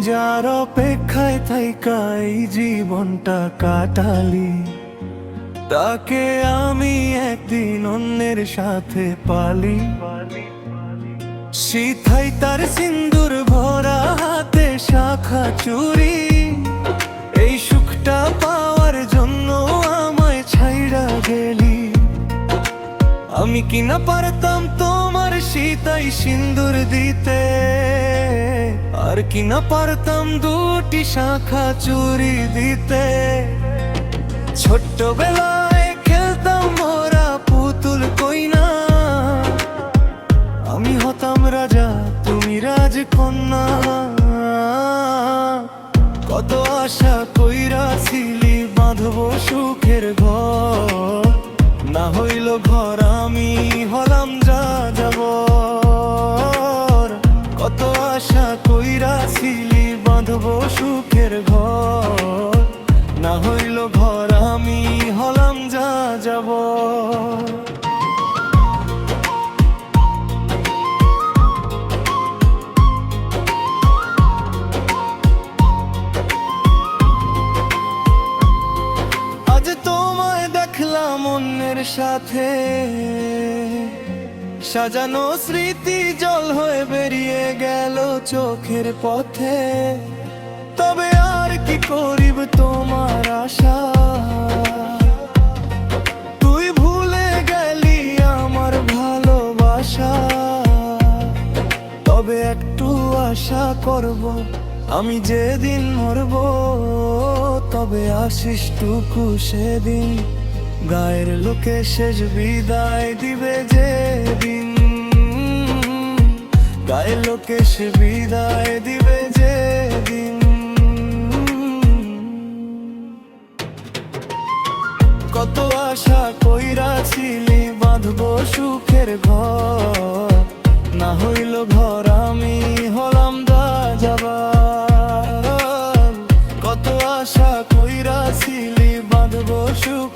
যার অপেক্ষায় থাইকা এই জীবনটা কাটালি, তাকে আমি একদিন অন্যের সাথে পালি। সিথাই তার সিন্দুর ভরা হাতে শাখা চুরি, এই সুখটা পাওয়ার জন্য আমায় ছাইড়া গেলি। আমি কি না পারতাম তোমার সিতাই সিন্দুর দিতে, আর কি না পারতাম দুটি শাখা চুরি দিতে। ছোট্টবেলায় খেলতাম মোরা পুতুল কইনা, আমি হতাম রাজা তুমি রাজকন্যা। কত আশা কইরা ছিলি বাঁধবো সুখের ঘর, না হইল ঘর আমি হলাম যা যাব। কত আশা কইরা ছিলি বাঁধবো সুখের ঘর, না হইল ঘর আমি হলাম যা যাব। আজ তোমায় দেখলাম অন্যের সাথে, সাজানো স্মৃতি জল হয়ে বেরিয়ে গেল চোখের পথে। তবে আর কি করিব তোমার আশা, তুই ভুলে গেলি আমার ভালোবাসা। তবে একটু আশা করব আমি যেদিন মরব, তবে আশিস টুকু সেদিন গায়ের লোকে শেষ বিদায় দিবে যেদিন। গায়ের লোকে শেষ বিদায় দিবে যেদিন। কত আশা কইরা ছিলি বাঁধবো সুখের ঘর, না হইল ঘর আমি হলাম দা যাবার। কত আশা কইরা ছিলি বাঁধবো সুখ